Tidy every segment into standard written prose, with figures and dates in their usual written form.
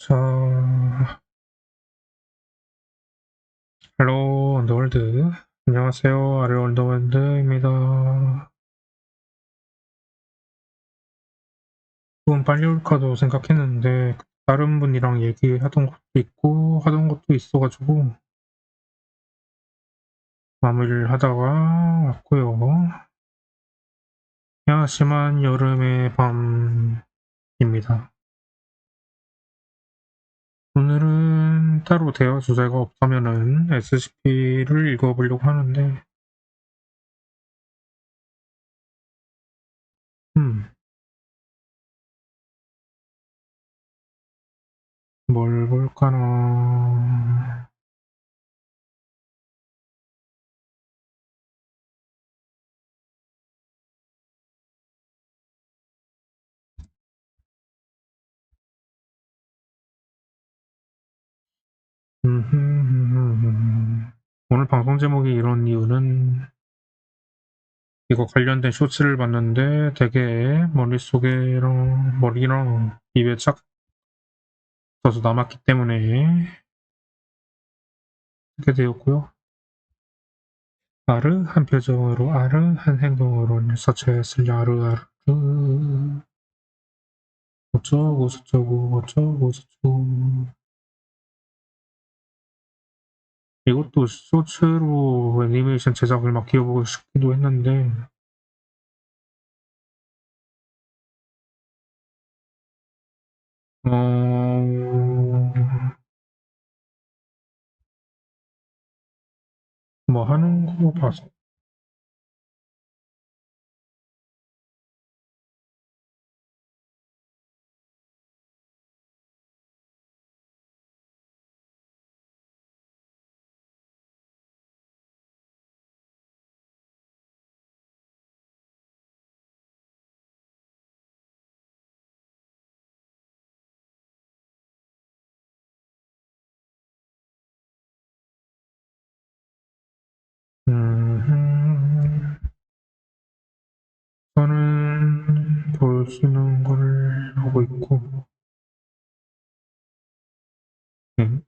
자, 헬로 언더월드. 안녕하세요. 아래 언더월드입니다. 조금 빨리 올까도 생각했는데 다른 분이랑 얘기하던 것도 있고 하던 것도 있어가지고 마무리를 하다가 왔고요. 야심한 여름의 밤입니다. 오늘은 따로 대화 주제가 없다면은 SCP를 읽어보려고 하는데, 뭘 볼까나. 오늘 방송 제목이 이런 이유는 이거 관련된 쇼츠를 봤는데 되게 머리랑 입에 착 써서 남았기 때문에 하게 되었고요. 아르 한 표정으로 아르 한 행동으로 서체했을 아르 어쩌고 저쩌고 어쩌고 저쩌고. 이것도 쇼츠로 애니메이션 제작을 막 기어보고 싶기도 했는데 뭐 하는 거 봐서 저는 볼 수 있는 걸 하고 있고 음,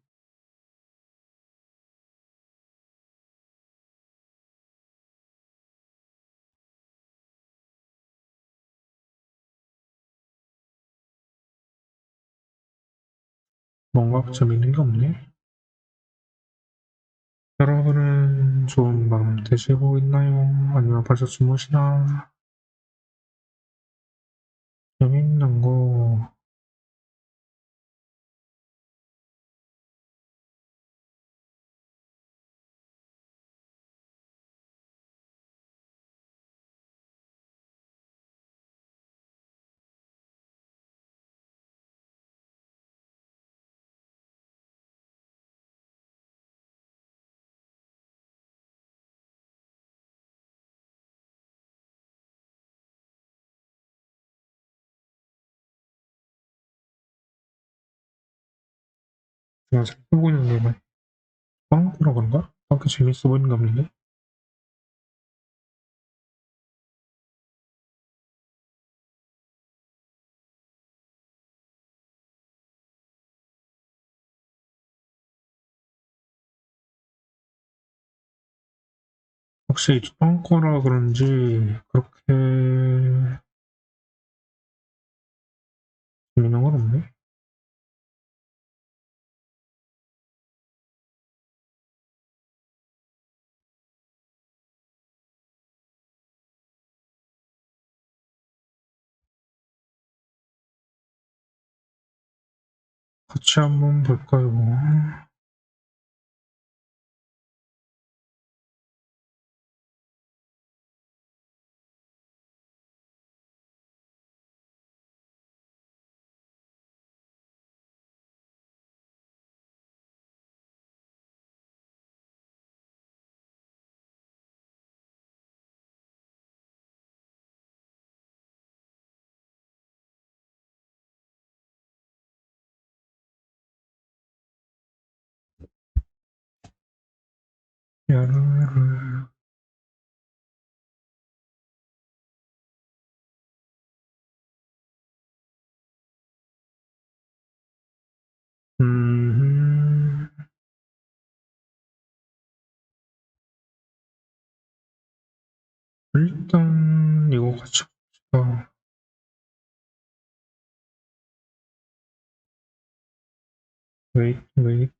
뭔가 재밌는 게 없네. 여러분은 좋은 밤 되시고 있나요? 아니면 벌써 주무시나? 재밌는 거 제가 생각해보고 있는 게 빵꾸라 그런가? 빵꾸 재밌어 보이는 게 없는데? 확실히 빵꾸라 그런지 그렇게 재밌는 건 없네. 같이 한번 볼까요? 야르르. 음, 일단 이거 같이 봅시다. wait.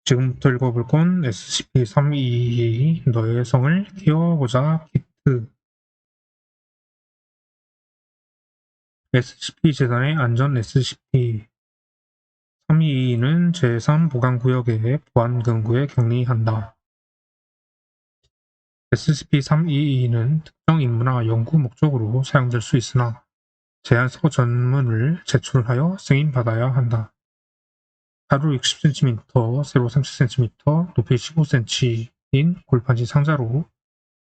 지금부터 읽어볼 건 SCP-322 너의 성을 키워보자 키트. SCP-재단의 안전 SCP 322는 제3보관구역의 보안금고에 격리한다. SCP-322는 특정 임무나 연구 목적으로 사용될 수 있으나 제한서 전문을 제출하여 승인받아야 한다. 하루 60cm, 세로 30cm, 높이 15cm인 골판지 상자로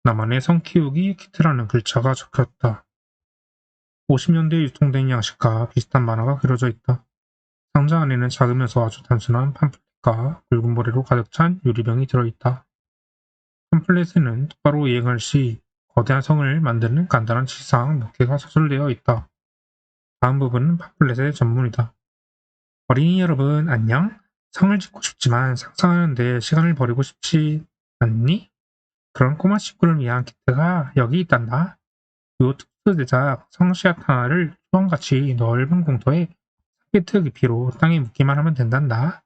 나만의 성키우기 키트라는 글자가 적혔다. 50년대에 유통된 양식과 비슷한 만화가 그려져 있다. 상자 안에는 작으면서 아주 단순한 팜플렛과 붉은 모래로 가득 찬 유리병이 들어있다. 팜플렛에는 똑바로 이행할 시 거대한 성을 만드는 간단한 지시사항 몇 개가 서술되어 있다. 다음 부분은 팜플렛의 전문이다. 어린이 여러분 안녕? 성을 짓고 싶지만 상상하는데 시간을 버리고 싶지 않니? 그런 꼬마 친구를 위한 키트가 여기 있단다. 요 특수 제작 성씨앗 하나를 수원같이 넓은 공터에 3피트 깊이로 땅에 묻기만 하면 된단다.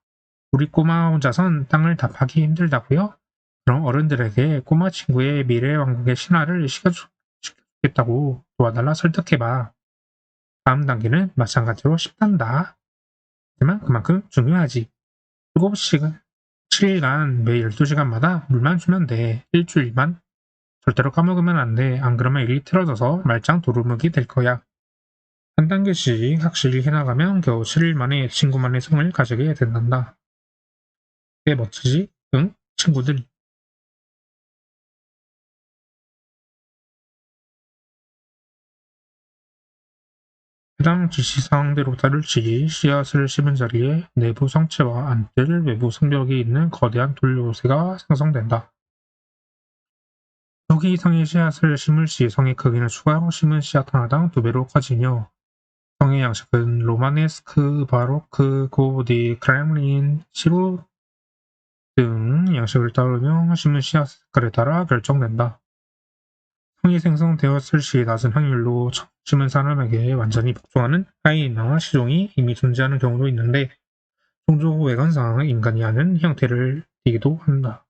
우리 꼬마 혼자선 땅을 다 파기 힘들다고요? 그럼 어른들에게 꼬마 친구의 미래 왕국의 신화를 시켜주겠다고 도와달라 설득해봐. 다음 단계는 마찬가지로 쉽단다. 하지만 그만큼 중요하지. 7시간, 7일간 매일 12시간마다 물만 주면 돼. 일주일만. 절대로 까먹으면 안 돼. 안 그러면 일이 틀어져서 말짱 도루묵이 될 거야. 한 단계씩 확실히 해나가면 겨우 7일 만에 친구만의 성을 가지게 된단다. 꽤 멋지지? 응? 친구들. 해당 지시사항대로 따를지 씨앗을 심은 자리에 내부 성체와 안뜰, 외부 성벽이 있는 거대한 돌 요새가 생성된다. 여기 이상의 씨앗을 심을 시 성의 크기는 추가로 심은 씨앗 하나당 2배로 커지며 성의 양식은 로마네스크, 바로크, 고디, 크렘린, 시루 등 양식을 따르며 심은 씨앗 색깔에 따라 결정된다. 성이 생성되었을 시 낮은 확률로 심은 사람에게 완전히 복종하는 하이이나 시종이 이미 존재하는 경우도 있는데 종종 외관상 인간이 아는 형태를 띠기도 한다.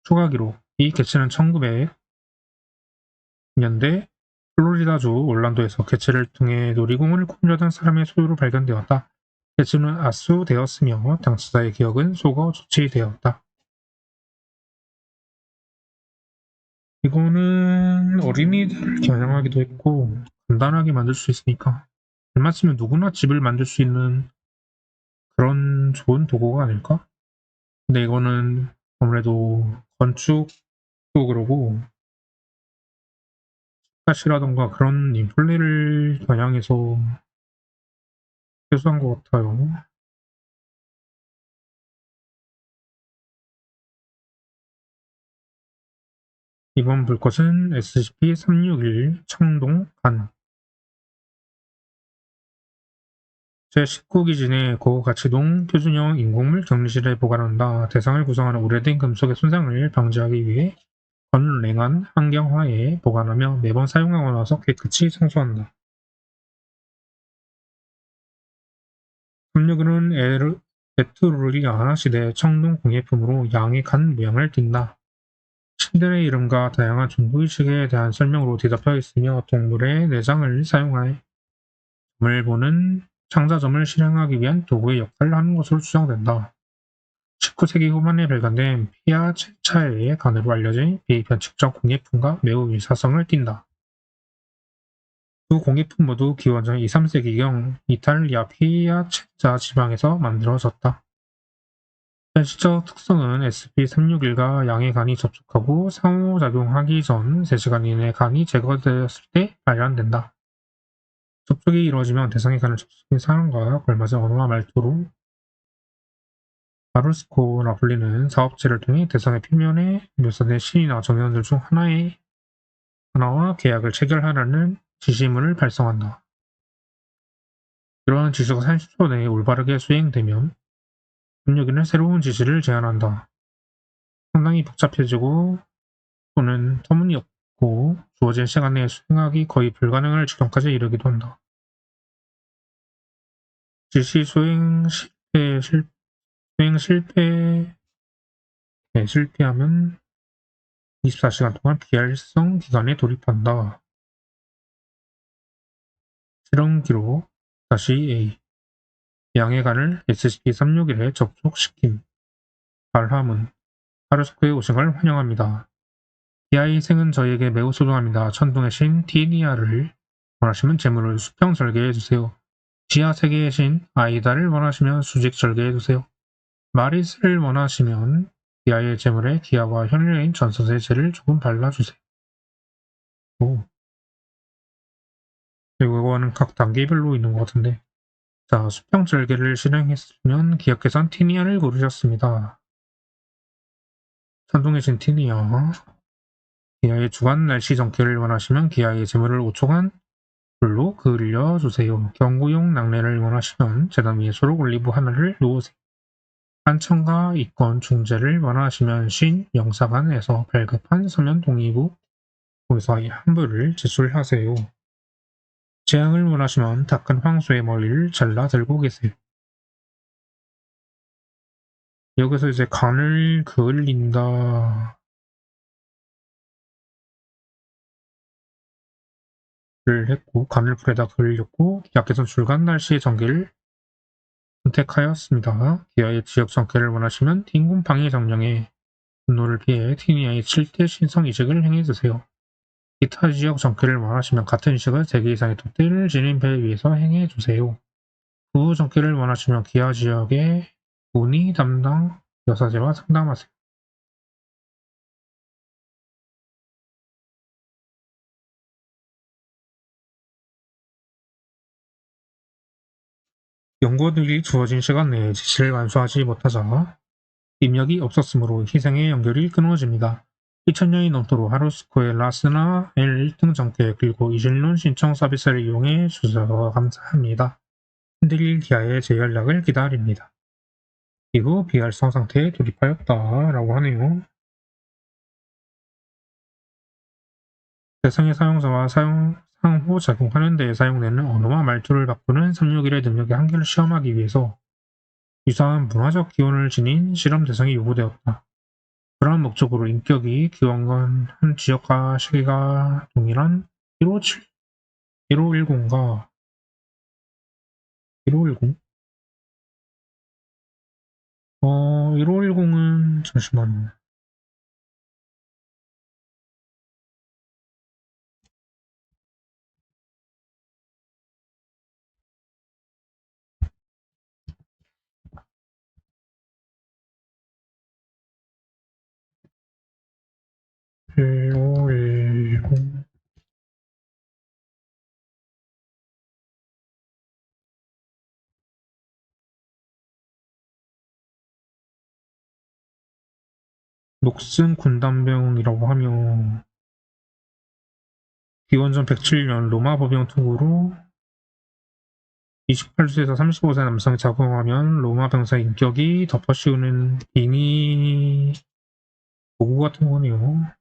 추가 기록 이 개체는 1900년대 플로리다주 올란도에서 개체를 통해 놀이공원을 꾸미려던 사람의 소유로 발견되었다. 개체는 압수되었으며 당사자의 기억은 속어 조치되었다. 이거는 어린이들을 겨냥하기도 했고 간단하게 만들 수 있으니까 알맞으면 누구나 집을 만들 수 있는 그런 좋은 도구가 아닐까? 근데 이거는 아무래도 건축도 그러고 팟이라던가 그런 인플레를 겨냥해서 최소한 것 같아요. 이번 볼 것은 SCP-361 청동 간 제19기지 내 고가치동 표준형 인공물 격리실에 보관한다. 대상을 구성하는 오래된 금속의 손상을 방지하기 위해 건냉한 환경하에 보관하며 매번 사용하고 나서 깨끗이 청소한다. 369은 에트루리아 시대 청동 공예품으로 양의 간 모양을 띈다. 신들의 이름과 다양한 종교의식에 대한 설명으로 뒤덮여 있으며 동물의 내장을 사용하여 점을 보는 창자점을 실행하기 위한 도구의 역할을 하는 것으로 추정된다. 19세기 후반에 발견된 피아체차의 간으로 알려진 비변칙적 공예품과 매우 일사성을 띈다. 두 공예품 모두 기원전 2, 3세기경 이탈리아 피아체차 지방에서 만들어졌다. 현실적 특성은 SCP-361과 양의 간이 접촉하고 상호작용하기 전 3시간 이내 간이 제거되었을 때 발견된다. 접촉이 이루어지면 대상의 간을 접촉한 상황과 걸맞은 언어와 말투로 바루스코라 불리는 사업체를 통해 대상의 표면에 묘사된 시이나 정연들 중 하나와 계약을 체결하라는 지시문을 발송한다. 이러한 지시가 30초 내에 올바르게 수행되면 협력인은 새로운 지시를 제안한다. 상당히 복잡해지고 또는 터무니없고 주어진 시간 내에 수행하기 거의 불가능할 지경까지 이르기도 한다. 지시 수행 실패하면 24시간 동안 비활성 기간에 돌입한다. 실험 기록 다시 A. 양해관을 SCP-361에 접속시킴. 발화문. 하루스코에 오신 걸 환영합니다. 이 아이생은 저희에게 매우 소중합니다. 천둥의 신 티니아를 원하시면 재물을 수평 절개해주세요. 지하 세계의 신 아이다를 원하시면 수직 절개해주세요. 마리스를 원하시면 디아의 재물에 디아와 현일인 전선의 재를 조금 발라주세요. 오. 그리고 이거는 각 단계별로 있는 것 같은데. 자, 수평 절개를 실행했으면 기억해선 티니아를 고르셨습니다. 천둥의 신 티니아. 기아의 주간 날씨 정기를 원하시면 기아의 재물을 5초간 불로 그을려주세요. 경고용 낙뢰를 원하시면 재단 위에 소록 올리브 하나를 놓으세요. 한천가 이권 중재를 원하시면 신 영사관에서 발급한 서면 동의부 거기서 한 부를 제출하세요. 재앙을 원하시면 다 큰 황소의 머리를 잘라 들고 계세요. 여기서 이제 간을 그을린다 를 했고 간을 불에다 그을렸고 약계선 줄간 날씨의 전기를 선택하였습니다. 기아의 지역 전개를 원하시면 딩군 방해 정령에 분노를 피해 티니아의 7대 신성 이식을 행해주세요. 기타 지역 전개를 원하시면 같은 이식을 3개 이상의 톱대를 지닌 배 위에서 행해주세요. 구 전개를 원하시면 기아 지역의 문의 담당 여사제와 상담하세요. 연구원들이 주어진 시간 내에 지시를 완수하지 못하자 입력이 없었으므로 희생의 연결이 끊어집니다. 2000년이 넘도록 하루스코의 라스나 L 1등 전개 그리고 이질론 신청 서비스를 이용해 주셔서 감사합니다. 흔들릴 기아의 재연락을 기다립니다. 이후 비활성 상태에 돌입하였다 라고 하네요. 대상의 사용자와 상호작용하는 데에 사용되는 언어와 말투를 바꾸는 361의 능력의 한계를 시험하기 위해서 유사한 문화적 기원을 지닌 실험 대상이 요구되었다. 그러한 목적으로 인격이 기원건 한 지역과 시기가 동일한 1510과 1510? 1510은 잠시만요. 녹슨 군단병이라고 하며 기원전 107년 로마 법영 투구로 28세에서 35세 남성이 작용하면 로마 병사 인격이 덮어씌우는 빙의 도구 같은 거네요.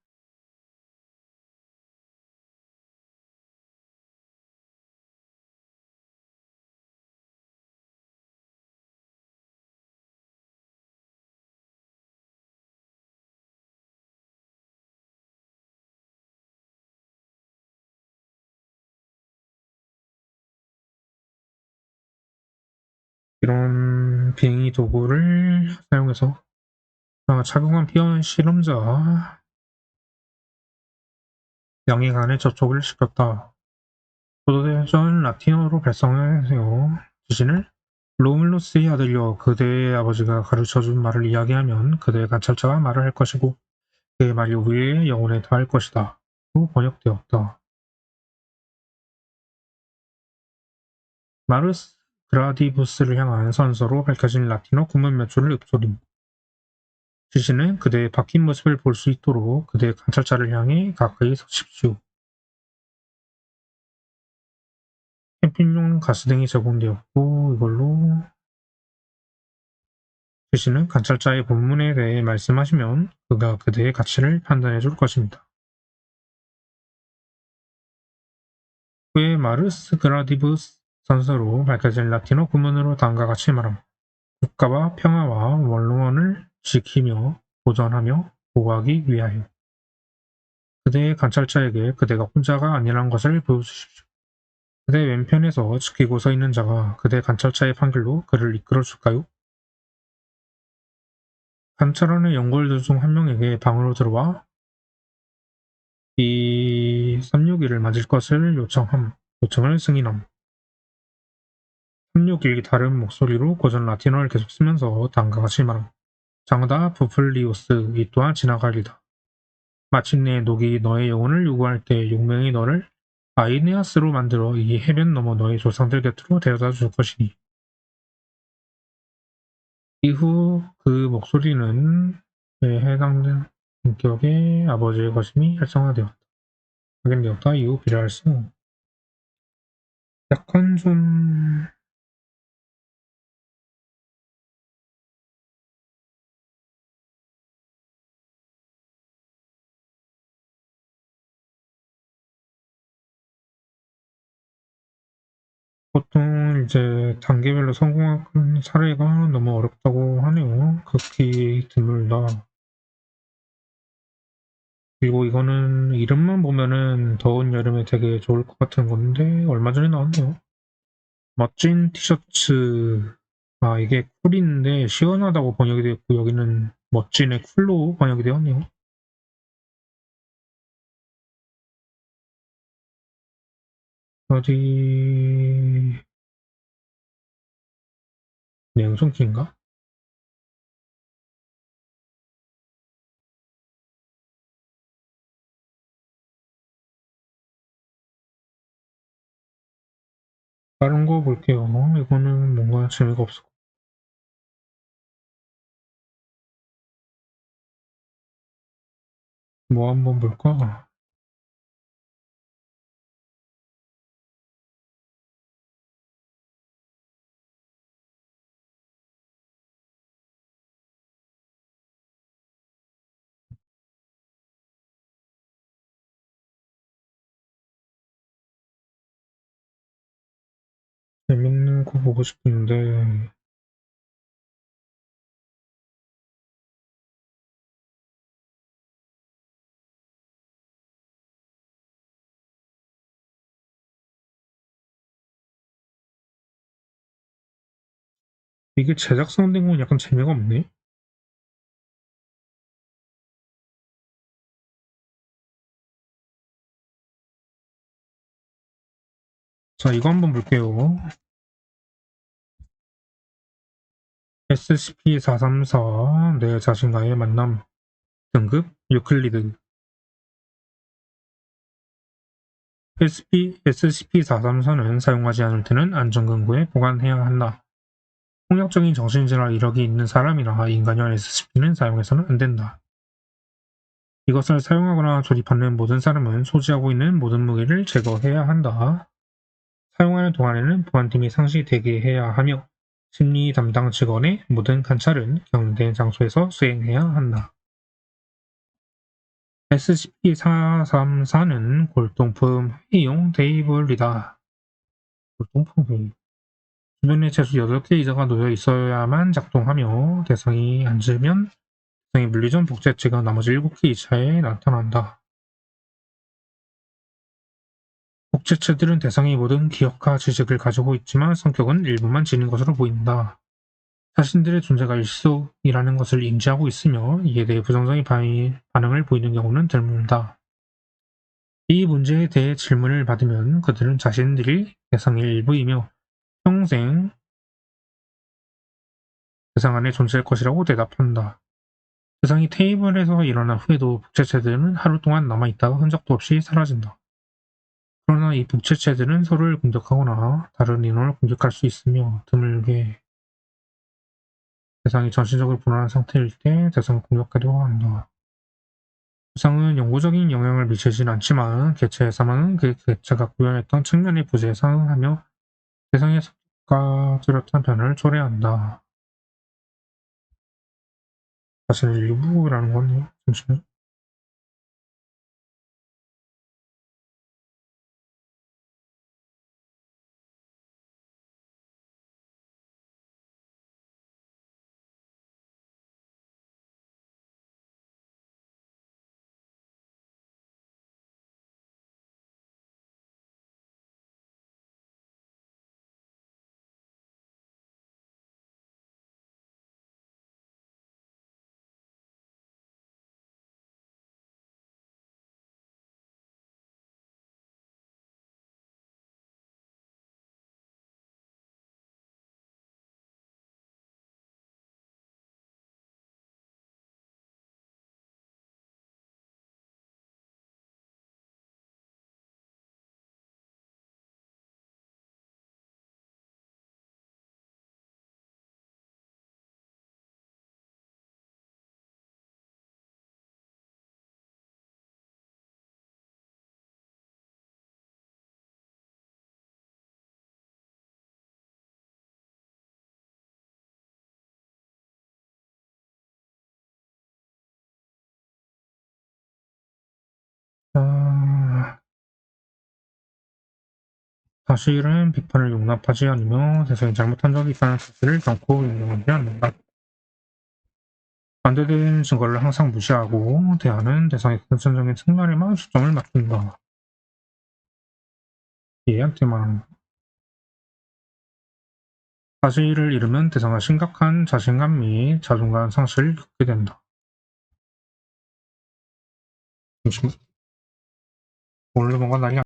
이런 빙의 도구를 사용해서 착용한 피원 실험자 양의간에 접촉을 시켰다. 도도대전 라틴어로 발성하세요. 지시는 로물루스의 아들이여 그대의 아버지가 가르쳐준 말을 이야기하면 그대의 관찰자가 말을 할 것이고 그의 말이 우리의 영혼에 닿을 것이다. 로 번역되었다. 마르스 그라디부스를 향한 선서로 밝혀진 라틴어 구문 몇 줄을 읊조림. 지시는 그대의 바뀐 모습을 볼 수 있도록 그대의 관찰자를 향해 가까이 서십시오. 캠핑용 가스등이 제공되었고 이걸로 지시는 관찰자의 본문에 대해 말씀하시면 그가 그대의 가치를 판단해 줄 것입니다. 후에 마르스 그라디부스 선서로 밝혀진 라틴어 구문으로 다음과 같이 말함. 국가와 평화와 원론을 지키며 보존하며 보호하기 위하여. 그대의 관찰자에게 그대가 혼자가 아니란 것을 보여주십시오. 그대 왼편에서 지키고 서 있는 자가 그대 관찰자의 판결로 그를 이끌어 줄까요? 관찰하는 연구원들 중 한 명에게 방으로 들어와 이 361을 맞을 것을 요청을 승인함. 361이 다른 목소리로 고전 라틴어를 계속 쓰면서 다음과 같이 말함. 장하다 부플리우스, 이 또한 지나가리다. 마침내 녹이 너의 영혼을 요구할 때 용맹이 너를 아이네아스로 만들어 이 해변 너머 너의 조상들 곁으로 데려다 줄 것이니. 이후 그 목소리는 해당된 인격의 아버지의 것임이 활성화되었다. 확인되었다. 이후 비례할 수. 약간 좀 보통 이제 단계별로 성공한 사례가 너무 어렵다고 하네요. 극히 드물다. 그리고 이거는 이름만 보면은 더운 여름에 되게 좋을 것 같은 건데 얼마 전에 나왔네요. 멋진 티셔츠. 아, 이게 쿨인데 시원하다고 번역이 되어 있고 여기는 멋진의 쿨로 번역이 되었네요. 어디 내용 좀 긴가? 다른 거 볼게요. 이거는 뭔가 재미가 없어. 뭐 한번 볼까? 재밌는 거 보고 싶은데 이게 제작상 된 건 약간 재미가 없네. 자, 이거 한번 볼게요. SCP-434 내 자신과의 만남. 등급 유클리드. SCP-434는 사용하지 않을 때는 안전금고에 보관해야 한다. 폭력적인 정신질환 이력이 있는 사람이나 인간형 SCP는 사용해서는 안 된다. 이것을 사용하거나 조립하는 모든 사람은 소지하고 있는 모든 무기를 제거해야 한다. 사용하는 동안에는 보안팀이 상시 대기해야 하며 심리 담당 직원의 모든 관찰은 경된 장소에서 수행해야 한다. SCP-434는 골동품 회의용 테이블이다. 골동품 회의. 주변에 최소 8개 의자가 놓여 있어야만 작동하며 대상이 앉으면 대상이 물리전 복제체가 나머지 7개 의자에 나타난다. 복제체들은 대상이 모든 기억과 지식을 가지고 있지만 성격은 일부만 지닌 것으로 보인다. 자신들의 존재가 일시적이라는 것을 인지하고 있으며 이에 대해 부정적인 반응을 보이는 경우는 드물다. 이 문제에 대해 질문을 받으면 그들은 자신들이 대상의 일부이며 평생 대상 안에 존재할 것이라고 대답한다. 대상이 테이블에서 일어난 후에도 복제체들은 하루 동안 남아있다가 흔적도 없이 사라진다. 그러나 이 복제체들은 서로를 공격하거나 다른 인원을 공격할 수 있으며 드물게 대상이 정신적으로 불안한 상태일 때 대상을 공격하려고 한다. 대상은 영구적인 영향을 미치진 않지만 개체의 사망은 그 개체가 구현했던 측면의 부재에 상응하며 대상의 성격과 뚜렷한 변화를 초래한다. 사실 일부라는 거네요. 잠시만요. 사실은 비판을 용납하지 않으며 대상이 잘못한 적이 있다는 사실을 결코 인정하지 않는다. 반대되는 증거를 항상 무시하고 대하는 대상의 근본적인 측면에만 초점을 맞춘다. 얘한테만 사실을 잃으면 대상은 심각한 자신감 및 자존감 상실을 겪게 된다. 오늘 뭔가 난리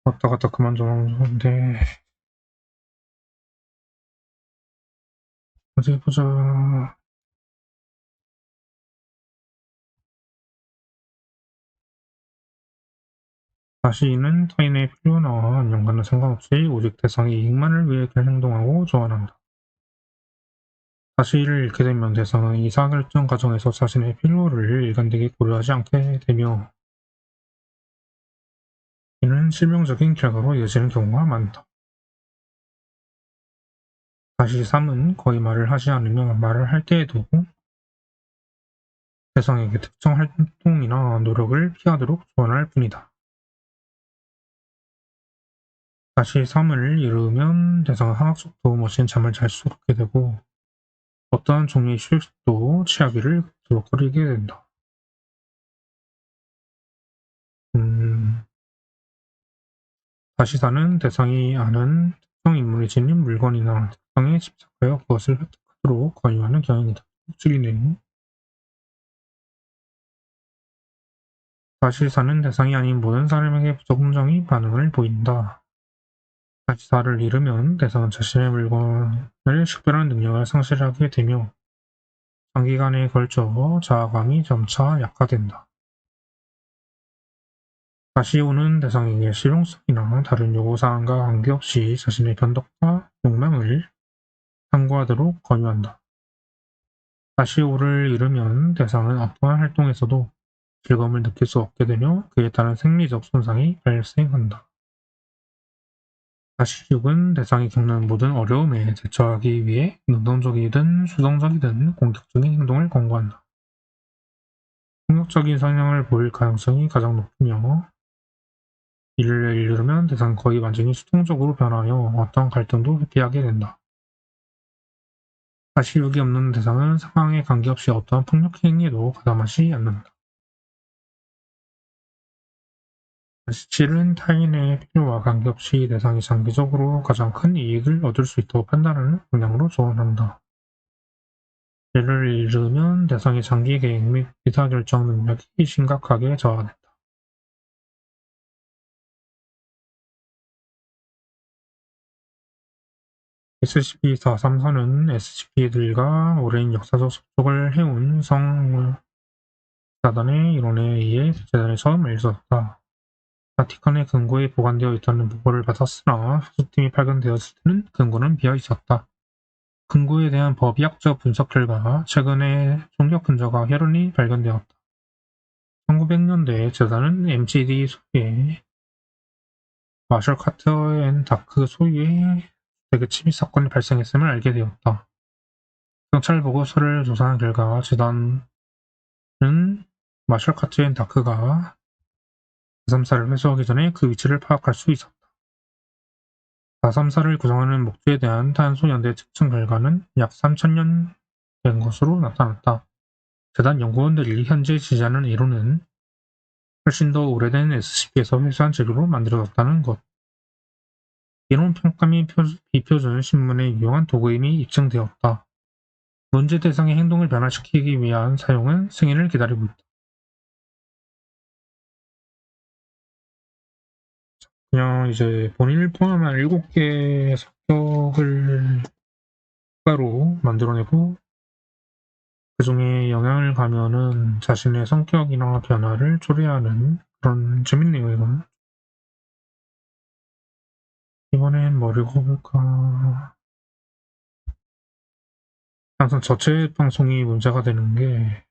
왔다 갔다 그만 좀 하는데 어디 보자. 다시 이는 타인의 필요나 안녕과는 상관없이 오직 대상의 이익만을 위해 행동하고 조언한다. 사실을 잃게 되면 대상은 의사결정 과정에서 자신의 필요를 일관되게 고려하지 않게 되며 이는 실명적인 결과로 이어지는 경우가 많다. 다시 3은 거의 말을 하지 않으며 말을 할 때에도 대상에게 특정 활동이나 노력을 피하도록 조언할 뿐이다. 다시 3을 이루면 대상은 한학적 도움 없이 잠을 잘 수 없게 되고 어떠한 종류의 휴식도 취하기를 부끄럽게 된다. 다시 4는 대상이 아는 특정 인물이 지닌 물건이나 특성에 집착하여 그것을 획득하도록 권유하는 경향이다. 축이네요. 다시 4는 대상이 아닌 모든 사람에게 부정적인 반응을 보인다. 다시 4를 잃으면 대상은 자신의 물건을 식별하는 능력을 상실하게 되며 장기간에 걸쳐 자아감이 점차 약화된다. 다시 오는 대상에게 실용성이나 다른 요구사항과 관계없이 자신의 변덕과 욕망을 상고하도록 권유한다. 다시 오를 잃으면 대상은 어떠한 활동에서도 즐거움을 느낄 수 없게 되며 그에 따른 생리적 손상이 발생한다. 다시 6은 대상이 겪는 모든 어려움에 대처하기 위해 능동적이든 수동적이든 공격적인 행동을 권고한다. 폭력적인 성향을 보일 가능성이 가장 높으며 이를 이르면 대상은 거의 완전히 수동적으로 변하여 어떤 갈등도 회피하게 된다. 다시 6이 없는 대상은 상황에 관계없이 어떠한 폭력 행위에도 가담하지 않는다. 다시 7은 타인의 필요와 관계없이 대상이 장기적으로 가장 큰 이익을 얻을 수 있도록 판단하는 역량으로 조언한다. 이를 잃으면 대상의 장기 계획 및 의사결정 능력이 심각하게 저하된다. SCP-434는 SCP들과 오랜 역사적 접촉을 해온 성사단의 일원에 의해 재단에 처음 알려졌다. 바티칸의 금고에 보관되어 있다는 보고를 받았으나 수집팀이 발견되었을 때는 금고는 비어 있었다. 금고에 대한 법의학적 분석 결과 최근에 총력 분자가 혈흔이 발견되었다. 1900년대 재단은 MCD 소유의 마셜 카터 앤 다크 소유의 대그 침입 사건이 발생했음을 알게 되었다. 경찰 보고서를 조사한 결과 재단은 마셜 카터 앤 다크가 제3사를 회수하기 전에 그 위치를 파악할 수 있었다. 434를 구성하는 목주에 대한 탄소 연대 측정 결과는 약 3,000년 된 것으로 나타났다. 재단 연구원들이 현재 지지하는 이론은 훨씬 더 오래된 SCP에서 회수한 재료로 만들어졌다는 것. 이론 평가 및 비표준 신문에 유용한 도구임이 입증되었다. 문제 대상의 행동을 변화시키기 위한 사용은 승인을 기다리고 있다. 그냥 이제 본인을 포함한 7개의 성격을 추가로 만들어내고 그 중에 영향을 가면은 자신의 성격이나 변화를 초래하는 그런 재밌네요, 이건. 이번엔 뭘 읽어볼까. 항상 저체 방송이 문제가 되는 게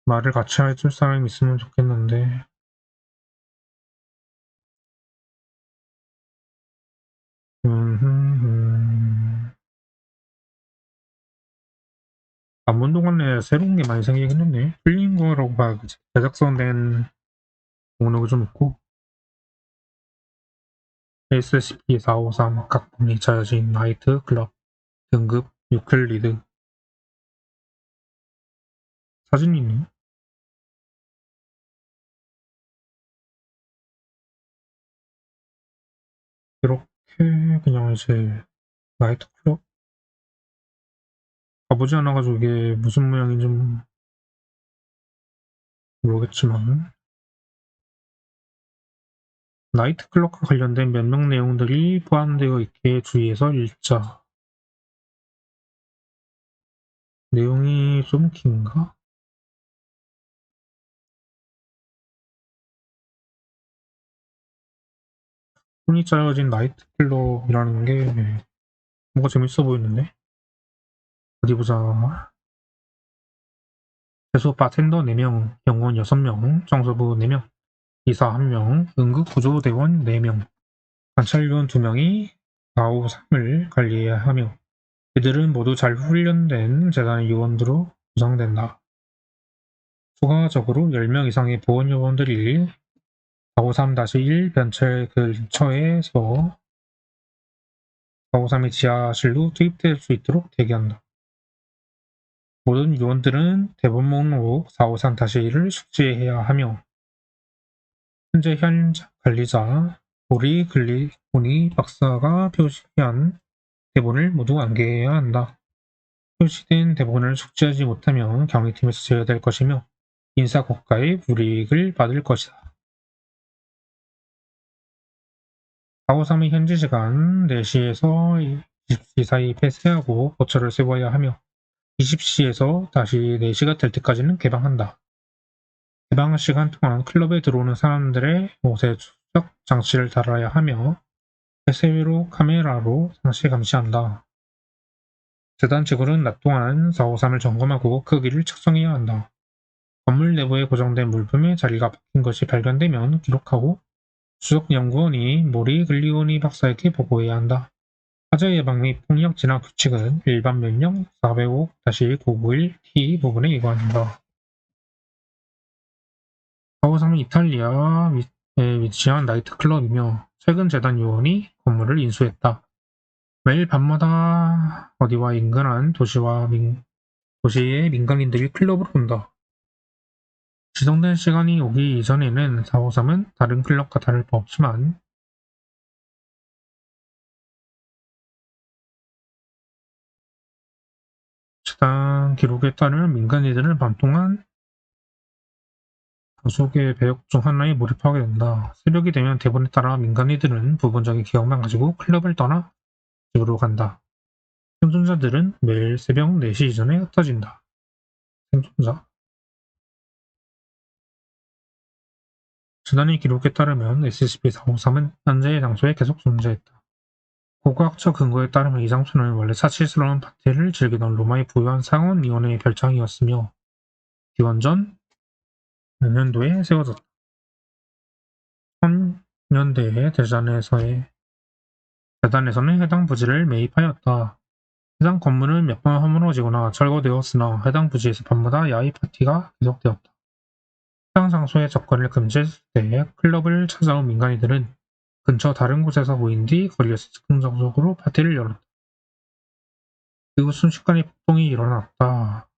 말을 같이 해줄 사람이 있으면 좋겠는데 남은 동안에 새로운 게 많이 생기긴 했네. 풀린 거라고 봐야겠지. 제작선된 목록이 좀 있고 SCP-453 각본이 짜여진 나이트 클럽 등급 유클리드 사진이 있네. 이렇게 그냥 이제 나이트 클럽 가보지 않아가지고 이게 무슨 모양인지 모르겠지만 나이트 클럽과 관련된 몇 명 내용들이 포함되어 있기에 주의해서 읽자. 내용이 좀 긴가? 손이 짜여진 나이트 클럽이라는 게 뭔가 재밌어 보이는데? 어디 보자. 배수 바텐더 4명, 영원 6명, 청소부 4명, 이사 1명, 응급구조대원 4명, 관찰요원 2명이 453을 관리해야 하며 이들은 모두 잘 훈련된 재단의 요원으로 구성된다. 추가적으로 10명 이상의 보원 요원들이 453-1 변철 근처에서 453의 지하실로 투입될 수 있도록 대기한다. 모든 요원들은 대본 목록 453-1을 숙지해야 하며 현재 현장 관리자 보리 글리보니 박사가 표시한 대본을 모두 암기해야 한다. 표시된 대본을 숙지하지 못하면 경위팀에서 제외될 것이며 인사고과의 불이익을 받을 것이다. 453의 현지 시간 4시에서 20시 사이 폐쇄하고 보초를 세워야 하며 20시에서 다시 4시가 될 때까지는 개방한다. 개방 시간 동안 클럽에 들어오는 사람들의 옷에 추적 장치를 달아야 하며 폐쇄회로 카메라로 상시 감시한다. 재단 직원은 낮 동안 453을 점검하고 크기를 측정해야 한다. 건물 내부에 고정된 물품의 자리가 바뀐 것이 발견되면 기록하고 수석 연구원이 모리 글리오니 박사에게 보고해야 한다. 화재 예방 및 폭력 진압 규칙은 일반 명령 405-991T 부분에 위반한다. 453은 이탈리아에 위치한 나이트클럽이며 최근 재단 요원이 건물을 인수했다. 매일 밤마다 어디와 인근한 도시의 민간인들이 클럽으로 온다. 지정된 시간이 오기 이전에는 453은 다른 클럽과 다를 바 없지만 재단 기록에 따르면 민간인들은 밤 동안 다수의 배역 중 하나에 몰입하게 된다. 새벽이 되면 대본에 따라 민간인들은 부분적인 기억만 가지고 클럽을 떠나 집으로 간다. 생존자들은 매일 새벽 4시 이전에 흩어진다. 생존자 재단의 기록에 따르면 SCP-453은 현재의 장소에 계속 존재했다. 고고학적 근거에 따르면 이 장소는 원래 사치스러운 파티를 즐기던 로마의 부유한 상원위원회의 별장이었으며 기원전 몇 년도에 세워졌다. 1000년대에 대단에서는 해당 부지를 매입하였다. 해당 건물은 몇 번 허물어지거나 철거되었으나 해당 부지에서 밤마다 야외 파티가 계속되었다. 특정 장소에 접근을 금지했을 때 클럽을 찾아온 민간인들은 근처 다른 곳에서 모인 뒤 거리에서 즉흥적으로 파티를 열었다. 이후 순식간에 폭동이 일어났다.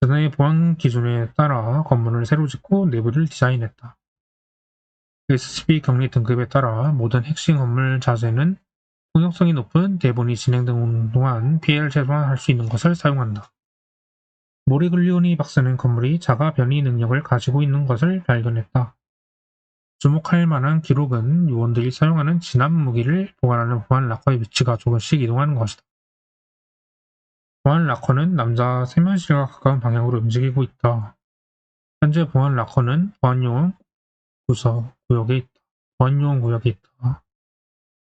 전의 보안 기준에 따라 건물을 새로 짓고 내부를 디자인했다. SCP 격리 등급에 따라 모든 핵심 건물 자재는 폭력성이 높은 대본이 진행되는 동안 피해를 최소화할 수 있는 것을 사용한다. 모리글리오니 박사는 건물이 자가 변이 능력을 가지고 있는 것을 발견했다. 주목할 만한 기록은 요원들이 사용하는 진압 무기를 보관하는 보안 락커의 위치가 조금씩 이동하는 것이다. 보안 락커는 남자 세면실과 가까운 방향으로 움직이고 있다. 현재 보안 락커는 보안요원 구역에 있다. 보안요원 구역에 있다.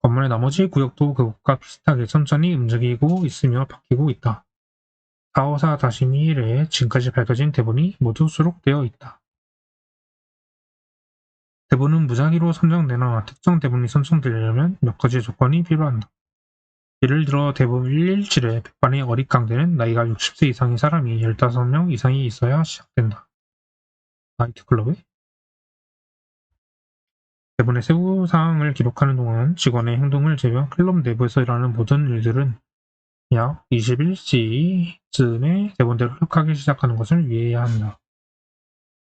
건물의 나머지 구역도 그곳과 비슷하게 천천히 움직이고 있으며 바뀌고 있다. 454-1에 지금까지 밝혀진 대본이 모두 수록되어 있다. 대본은 무작위로 선정되나 특정 대본이 선정되려면 몇 가지 조건이 필요한다. 예를 들어 대본 117의 백반의 어릿강대는 나이가 60세 이상인 사람이 15명 이상이 있어야 시작된다. 나이트클럽에? 대본의 세부 사항을 기록하는 동안 직원의 행동을 제외한 클럽 내부에서 일어나는 모든 일들은 약 21시쯤에 대본대로 흡하기 시작하는 것을 이해해야 한다.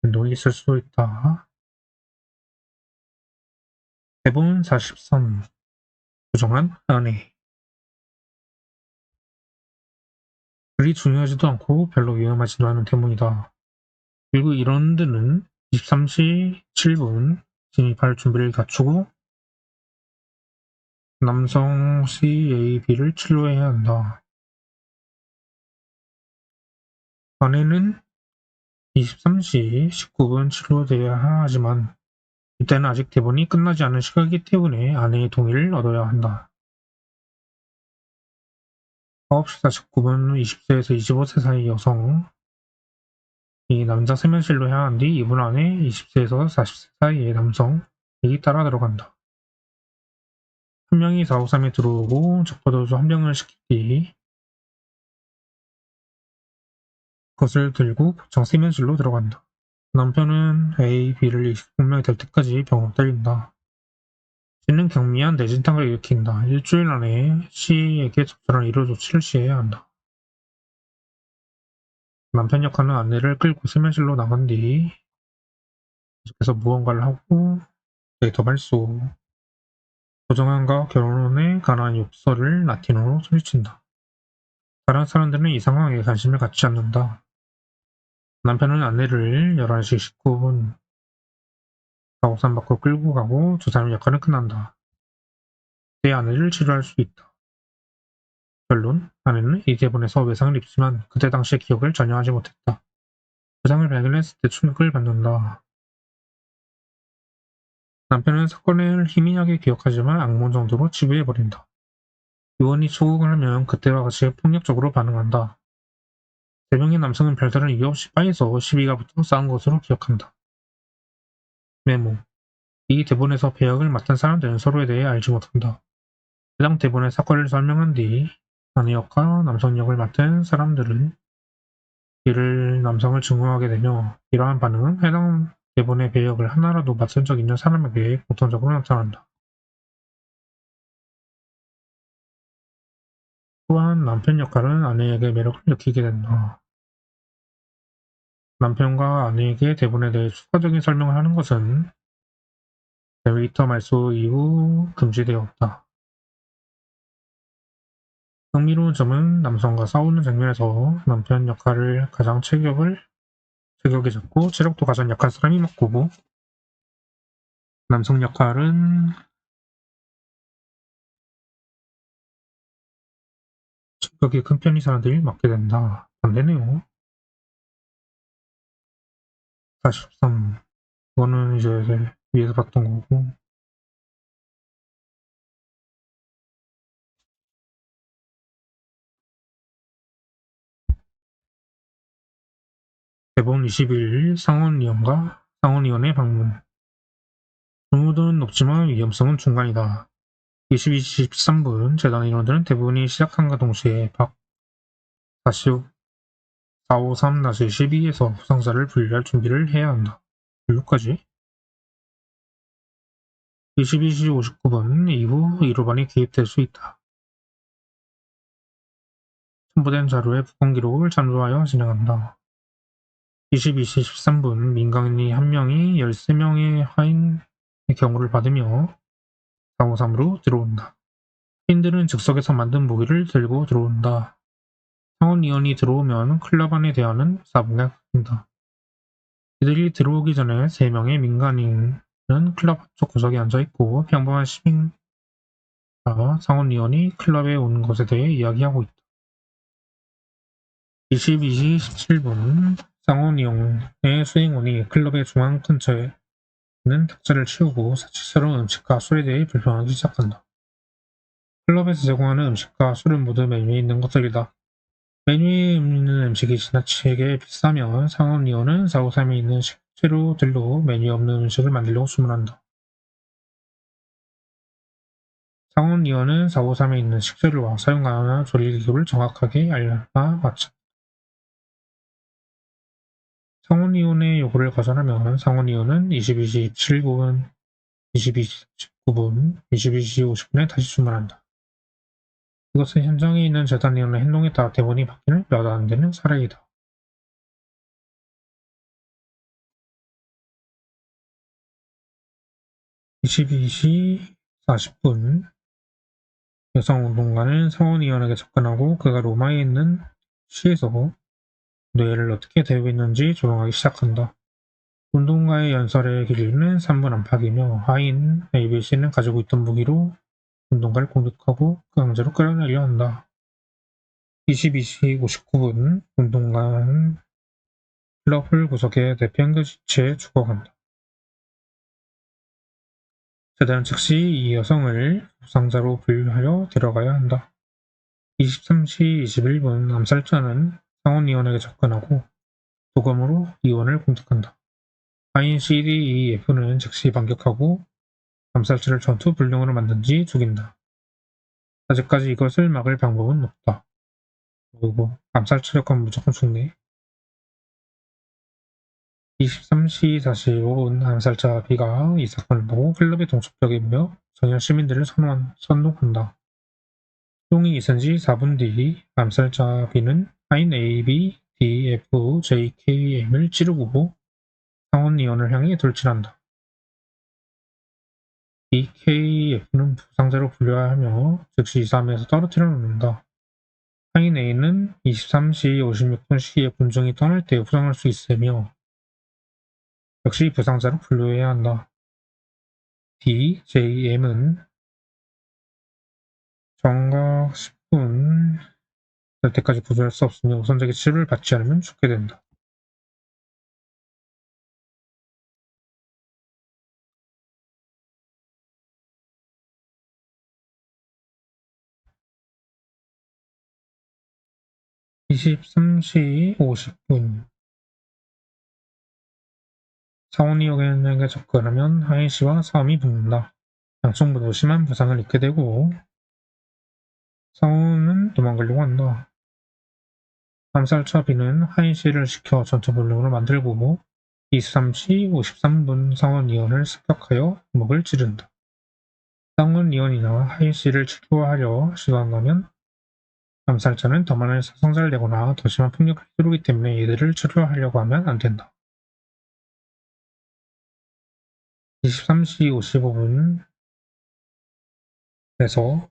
변동이 있을 수도 있다. 대본 43. 부정한 아내. 그리 중요하지도 않고 별로 위험하지도 않은 대본이다. 그리고 이런들은 23시 7분 진입할 준비를 갖추고 남성 CAB를 치료해야 한다. 아내는 23시 19분 치료되어야 하지만 이때는 아직 대본이 끝나지 않은 시각이기 때문에 아내의 동의를 얻어야 한다. 9시 49분 20세에서 25세 사이 여성 이 남자 세면실로 향한 뒤 2분 안에 20세에서 40세 사이의 남성이 따라 들어간다. 한 명이 453에 들어오고 적어도 한 명을 시킨 뒤 그것을 들고 복장 세면실로 들어간다. 남편은 A, B를 29명이 될 때까지 병으로 때린다. C는 경미한 뇌진탕을 일으킨다. 일주일 안에 C에게 적절한 의료 조치를 취해야 한다. 남편 역할은 아내를 끌고 세면실로 나간 뒤 계속해서 무언가를 하고 데이터 발소, 조정환과 결혼에 관한 욕설을 라틴어로 소리친다. 다른 사람들은 이 상황에 관심을 갖지 않는다. 남편은 아내를 11시 19분 작업산 밖으로 끌고 가고 두 사람의 역할은 끝난다. 내 아내를 치료할 수 있다. 결론, 아내는 이 대본에서 외상을 입지만 그때 당시의 기억을 전혀 하지 못했다. 부상을 발견했을 때 충격을 받는다. 남편은 사건을 희미하게 기억하지만 악몽 정도로 치부해버린다. 요원이 초국을 하면 그때와 같이 폭력적으로 반응한다. 3명의 남성은 별다른 이유 없이 바에서 시비가 붙어 싸운 것으로 기억한다. 메모. 이 대본에서 배역을 맡은 사람들은 서로에 대해 알지 못한다. 해당 대본의 사건을 설명한 뒤 아내 역과 남성 역을 맡은 사람들은 이를 남성을 증오하게 되며 이러한 반응은 해당 대본의 배역을 하나라도 맡은 적 있는 사람에게 공통적으로 나타난다. 또한 남편 역할은 아내에게 매력을 느끼게 된다. 남편과 아내에게 대본에 대해 추가적인 설명을 하는 것은 데이터 말소 이후 금지되었다. 흥미로운 점은 남성과 싸우는 장면에서 남편 역할을 가장 체격이 작고 체력도 가장 약한 사람이 맡고 남성 역할은 체격이 큰 편인 사람들이 맡게 된다. 안되네요. 43. 이거는 이제 위에서 봤던 거고 대본 21. 상원의원과 상원의원의 방문. 중후도는 높지만 위험성은 중간이다. 22시 13분 재단 인원들은 대부분이 시작함과 동시에 박 453-12에서 부상자를 분리할 준비를 해야 한다. 분류까지. 22시 59분 이후 1호반이 개입될 수 있다. 첨부된 자료의 복원 기록을 참조하여 진행한다. 22시 13분 민간인이 1명이 13명의 하인의 경호를 받으며 453으로 들어온다. 하인들은 즉석에서 만든 무기를 들고 들어온다. 상원위원이 들어오면 클럽 안에 대하는 사분에 바뀐다. 이들이 들어오기 전에 3명의 민간인은 클럽 한쪽 구석에 앉아있고 평범한 시민과 상원위원이 클럽에 온 것에 대해 이야기하고 있다. 22시 17분 상원위원의 수행원이 클럽의 중앙 근처에 있는 탁자를 치우고 사치스러운 음식과 술에 대해 불평하기 시작한다. 클럽에서 제공하는 음식과 술은 모두 메뉴에 있는 것들이다. 메뉴에 있는 음식이 지나치게 비싸면 상원위원은 453에 있는 식재료들로 메뉴에 없는 음식을 만들려고 주문한다. 상원위원은 453에 있는 식재료와 사용하는 조리기구를 정확하게 알려마 맞춘다. 상원위원의 요구를 거절하면 상원위원은 22시 17분, 22시 19분, 22시 50분에 다시 주문한다. 이것은 현장에 있는 재단위원의 행동에 따라 대본이 바뀌는 몇 안 되는 사례이다. 22시 40분 여성운동가는 상원위원에게 접근하고 그가 로마에 있는 시에서 뇌를 어떻게 대우고 있는지 조롱하기 시작한다. 운동가의 연설의 길이는 3분 안팎이며 하인 ABC는 가지고 있던 무기로 운동가를 공격하고 강제로 끌어내려 한다. 22시 59분 운동가는 클럽을 구석에 내팽겨 채 죽어간다. 재단은 즉시 이 여성을 부상자로 분류하여 데려가야 한다. 23시 21분 암살자는 상원위원에게 접근하고 도검으로 의원을 공격한다. 하인 CDEF는 즉시 반격하고 암살자를 전투 불능으로 만든 뒤 죽인다. 아직까지 이것을 막을 방법은 없다. 그리고 암살자 역하면 무조건 죽네. 23시 45분 암살자 B가 이 사건을 보고 클럽의 동쪽벽에 모여 전혀 시민들을 선동한다. 소동이 있은 지 4분 뒤 암살자 B는 하인 A, B, D, F, J, K, M을 찌르고 상원위원을 향해 돌진한다. 이 KF는 부상자로 분류해야 하며 즉시 2-3에서 떨어뜨려 놓는다. 하인 A는 23시 56분 시에 군중이 떠날 때 부상할 수 있으며 역시 부상자로 분류해야 한다. D, J, M은 정각 10분 될 때까지 구조할 수 없으며 우선적인 치료를 받지 않으면 죽게 된다. (23시 50분) 상원이역에게 접근하면 하인씨와 싸움이 붙는다. 양쪽 모두 심한 부상을 입게 되고 상원은 도망가려고 한다. 암살자 B는 하인씨를 시켜 전투불능으로 만들고 23시 53분 상원위원을 습격하여 목을 찌른다. 상원위원이나 하인씨를 치료하려 시도한다면 암살자는 더 많은 사상자를 내거나 더 심한 폭력을 휘두르기 때문에 이들을 치료하려고 하면 안 된다. 23시 55분에서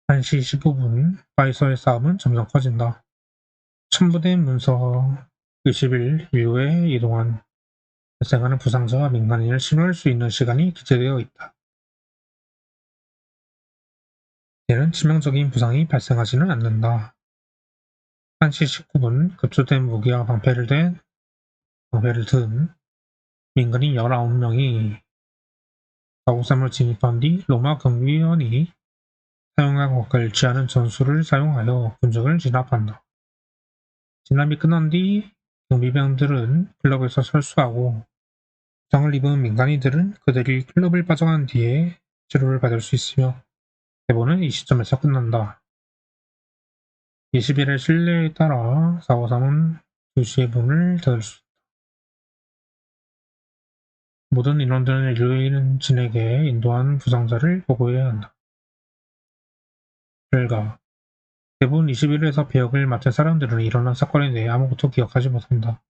1시 15분 파이서의 싸움은 점점 커진다. 첨부된 문서 20일 이후에 이동안 발생하는 부상자와 민간인을 신고할 수 있는 시간이 기재되어 있다. 이는 치명적인 부상이 발생하지는 않는다. 1시 19분 급조된 무기와 방패를 든 민간인 19명이 453을 진입한 뒤 로마 경비원이 사용하고 걸지 않은 전술을 사용하여 군적을 진압한다. 진압이 끝난 뒤 경비병들은 클럽에서 철수하고 부상을 입은 민간인들은 그들이 클럽을 빠져간 뒤에 치료를 받을 수 있으며 대본은 이 시점에서 끝난다. 20일의 신뢰에 따라 453은 2시에 문을 닫을 수 있다. 모든 인원들은 일진에게 인도한 부상자를 보고해야 한다. 결과 대부분 21일에서 배역을 맡은 사람들은 일어난 사건에 대해 아무것도 기억하지 못한다.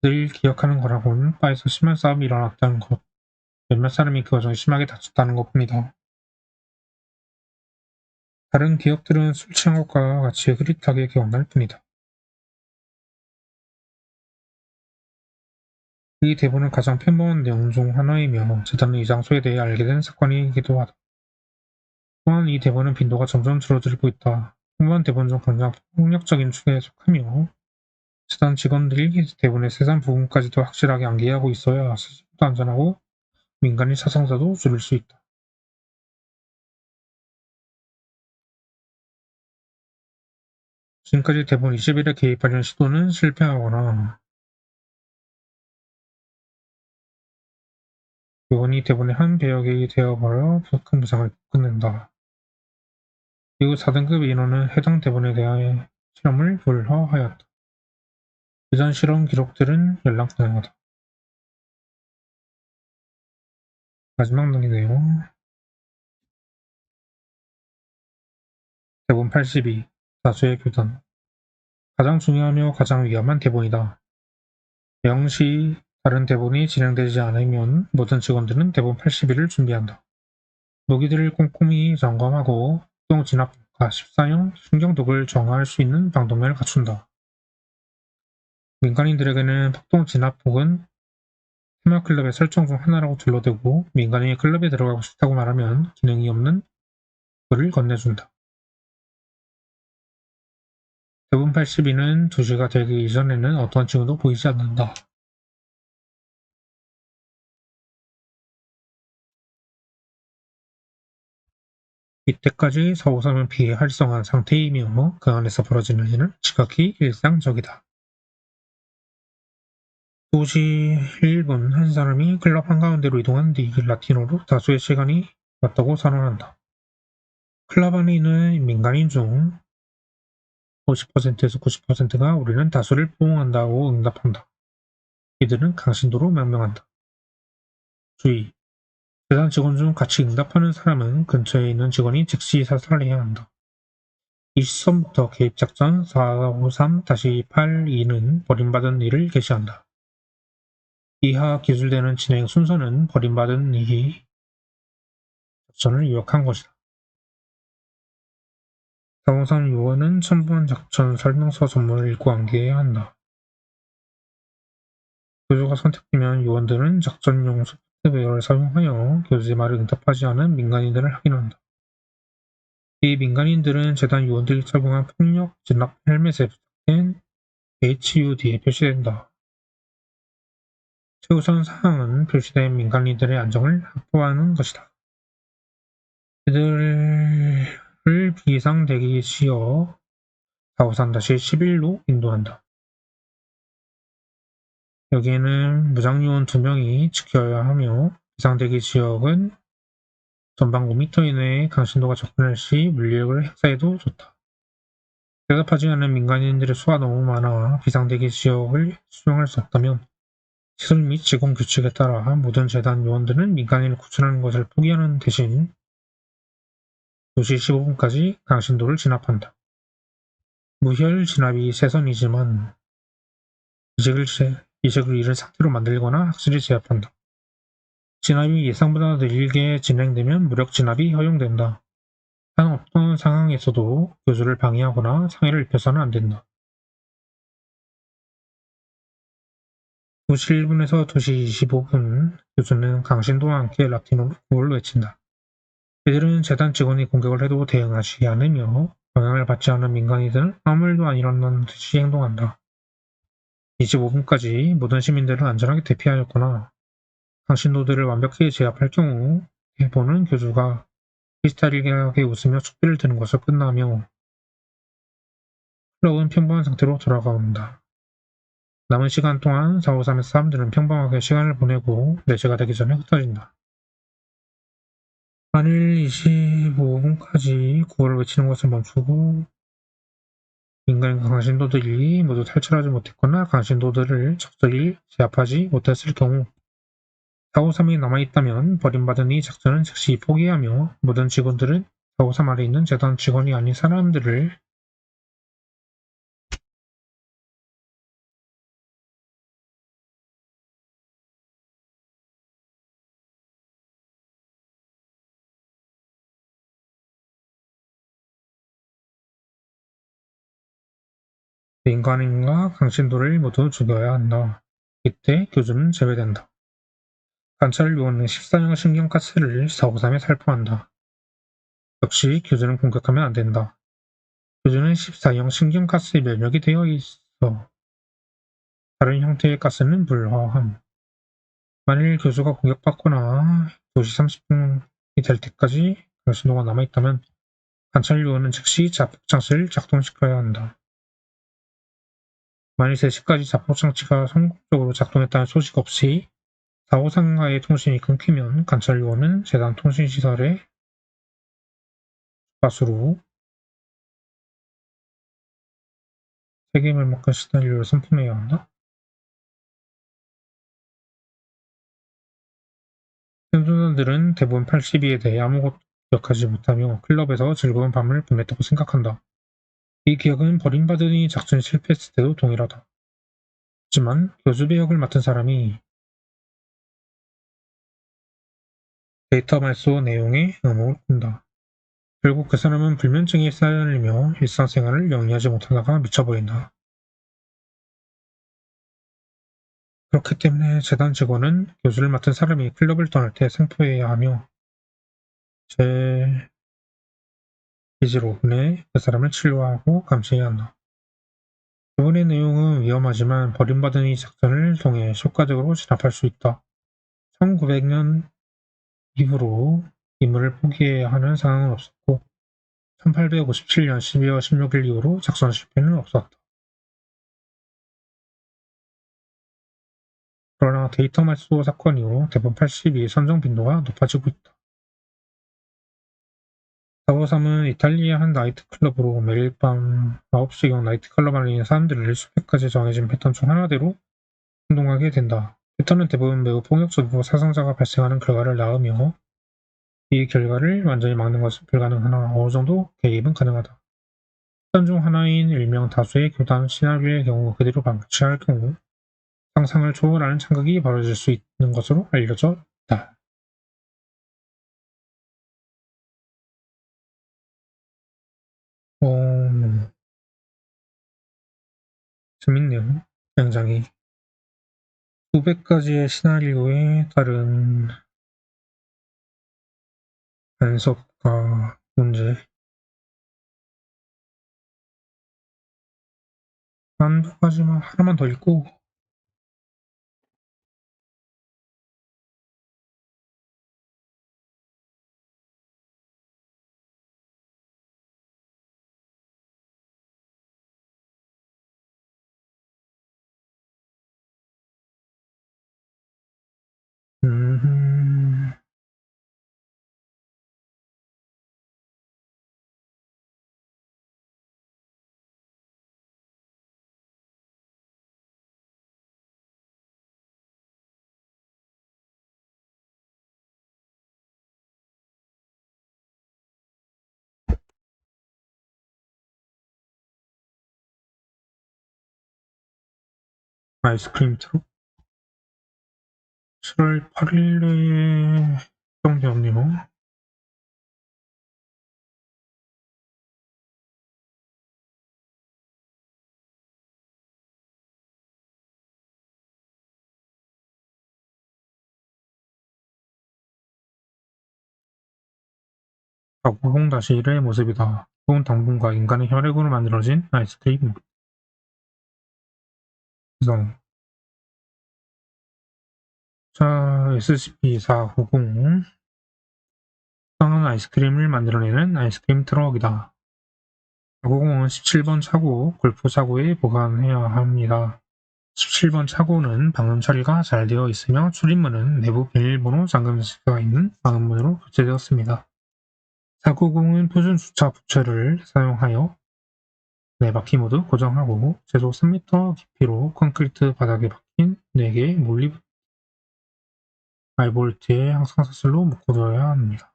늘 기억하는 거라곤 바에서 심한 싸움이 일어났다는 것, 몇몇 사람이 그 와중에 심하게 다쳤다는 것뿐이다. 다른 기억들은 술 취한 것과 같이 흐릿하게 기억날 뿐이다. 이 대본은 가장 평범한 내용 중 하나이며 재단은 이 장소에 대해 알게 된 사건이기도 하다. 또한 이 대본은 빈도가 점점 줄어들고 있다. 평범한 대본 중 가장 폭력적인 축에 속하며 재단 직원들이 대본의 세상 부분까지도 확실하게 암기하고 있어야 스스로도 안전하고 민간인 사상자도 줄일 수 있다. 지금까지 대본 20일에 개입하려는 시도는 실패하거나 요원이 대본의 한 배역이 되어버려 큰 부상을 끝낸다. 이후 4등급 인원은 해당 대본에 대하여 실험을 불허하였다. 그전 실험 기록들은 연락 가능하다. 마지막 단계네요. 대본 82. 다수의 교단. 가장 중요하며 가장 위험한 대본이다. 영시 다른 대본이 진행되지 않으면 모든 직원들은 대본 82를 준비한다. 무기들을 꼼꼼히 점검하고 폭동 진압과 14형 신경독을 정화할 수 있는 방독면을 갖춘다. 민간인들에게는 폭동 진압복은 테마클럽의 설정 중 하나라고 둘러대고 민간인이 클럽에 들어가고 싶다고 말하면 기능이 없는 글을 건네준다. 대본 82는 2시가 되기 이전에는 어떠한 징후도 보이지 않는다. 이때까지 453은 비활성화한 상태이며 그 안에서 벌어지는 일은 지극히 일상적이다. 2시 1분 한 사람이 클럽 한가운데로 이동한 뒤 라틴어로 다수의 시간이 왔다고 선언한다. 클럽 안에 있는 민간인 중 50%에서 90%가 우리는 다수를 포옹한다고 응답한다. 이들은 강신도로 명명한다. 주의! 재단 직원 중 같이 응답하는 사람은 근처에 있는 직원이 즉시 사살해야 한다. 이 시점부터 개입작전 453-82는 버림받은 이를 게시한다. 이하 기술되는 진행 순서는 버림받은 이 작전을 요약한 것이다. 453 요원은 첨부한 작전 설명서 전문을 읽고 암기해야 한다. 교조가 선택되면 요원들은 작전용 소프트웨어를 사용하여 교주의 말을 응답하지 않은 민간인들을 확인한다. 이 민간인들은 재단 요원들이 착용한 폭력 진압 헬멧에 부착된 HUD에 표시된다. 최우선 사항은 표시된 민간인들의 안정을 확보하는 것이다. 이들을 비상대기 지역 453-11로 인도한다. 여기에는 무장요원 2명이 지켜야 하며 비상대기 지역은 전방 5m 이내에 강신도가 접근할 시 물리력을 행사해도 좋다. 대답하지 않은 민간인들의 수가 너무 많아 비상대기 지역을 수용할 수 없다면 시설 및 직원 규칙에 따라 모든 재단 요원들은 민간인을 구출하는 것을 포기하는 대신 2시 15분까지 강신도를 진압한다. 무혈 진압이 세선이지만 이식을 잃은 상태로 만들거나 확실히 제압한다. 진압이 예상보다 느리게 진행되면 무력 진압이 허용된다. 단 어떤 상황에서도 교주를 방해하거나 상해를 입혀서는 안 된다. 2시 1분에서 2시 25분 교주는 강신도와 함께 라틴어로 구호를 외친다. 이들은 재단 직원이 공격을 해도 대응하지 않으며 영향을 받지 않은 민간인들은 아무 일도 안 일어난 듯이 행동한다. 25분까지 모든 시민들을 안전하게 대피하였거나 강신도들을 완벽히 제압할 경우 대본은 교주가 크리스탈리하게 웃으며 축배를 드는 것으로 끝나며 클럽은 평범한 상태로 돌아간다. 남은 시간 동안 453에서 사람들은 평범하게 시간을 보내고 4시가 되기 전에 흩어진다. 만일 25분까지 구호를 외치는 것을 멈추고 인간과 강신도들이 모두 탈출하지 못했거나 강신도들을 적절히 제압하지 못했을 경우 453이 남아있다면 버림받은 이 작전은 즉시 포기하며 모든 직원들은 453 아래 있는 재단 직원이 아닌 사람들을 인간과 강신도를 모두 죽여야 한다. 이때 교주는 제외된다. 관찰요원은 14형 신경가스를 453에 살포한다. 역시 교주는 공격하면 안 된다. 교주는 14형 신경가스에 면역이 되어 있어. 다른 형태의 가스는 불화함. 만일 교주가 공격받거나 2시 30분이 될 때까지 강신도가 남아있다면 관찰요원은 즉시 자폭장치를 작동시켜야 한다. 만일 3시까지 자폭장치가 성공적으로 작동했다는 소식 없이 453과의 통신이 끊기면 관찰요원은 재단 통신시설에 주파수로 책임을 맡은 시나리오를 선포해야 한다. 생존자들은 대부분 82에 대해 아무것도 기억하지 못하며 클럽에서 즐거운 밤을 보냈다고 생각한다. 이 기억은 버림받은 이 작전이 실패했을 때도 동일하다. 하지만 교수배 역을 맡은 사람이 데이터 말소 내용에 의혹을 꾼다. 결국 그 사람은 불면증에 쌓여들며 일상생활을 영위하지 못하다가 미쳐버린다. 그렇기 때문에 재단 직원은 교수를 맡은 사람이 클럽을 떠날 때 생포해야 하며 제 기지로 보내 그 사람을 치료하고 감시해야 한다. 이번의 내용은 위험하지만 버림받은 이 작전을 통해 효과적으로 진압할 수 있다. 1900년 이후로 임무를 포기해야 하는 상황은 없었고 1857년 12월 16일 이후로 작전 실패는 없었다. 그러나 데이터 말소 사건 이후 대부분 82 선정 빈도가 높아지고 있다. 453은 이탈리아 한 나이트클럽으로 매일 밤 9시경 나이트클럽 안에 있는 사람들을 수백 가지 정해진 패턴 중 하나대로 행동하게 된다. 패턴은 대부분 매우 폭력적이고 사상자가 발생하는 결과를 낳으며 이 결과를 완전히 막는 것은 불가능하나 어느 정도 개입은 가능하다. 패턴 중 하나인 일명 다수의 교단 시나리오의 경우 그대로 방치할 경우 상상을 초월하는 참극이 벌어질 수 있는 것으로 알려져 있다. 재밌네요. 굉장히 수백 가지의 시나리오에 따른 간섭과 문제. 한두 가지만 하나만 더 읽고 아이스크림 트럭 7월 8일에 확정되었네요. 가공-1의 모습이다. 좋은 당분과 인간의 혈액으로 만들어진 아이스크림. 구성. 자, SCP-490. 수상한 아이스크림을 만들어내는 아이스크림 트럭이다. 490은 17번 차고 골프 차고에 보관해야 합니다. 17번 차고는 방음 처리가 잘 되어 있으며 출입문은 내부 비밀번호 잠금쇠가 있는 방음문으로 교체되었습니다. 490은 표준 주차 부채를 사용하여 네 바퀴 모두 고정하고 최소 3m 깊이로 콘크리트 바닥에 박힌 4개의 몰리 알볼트에 항상 사슬로 묶어둬야 합니다.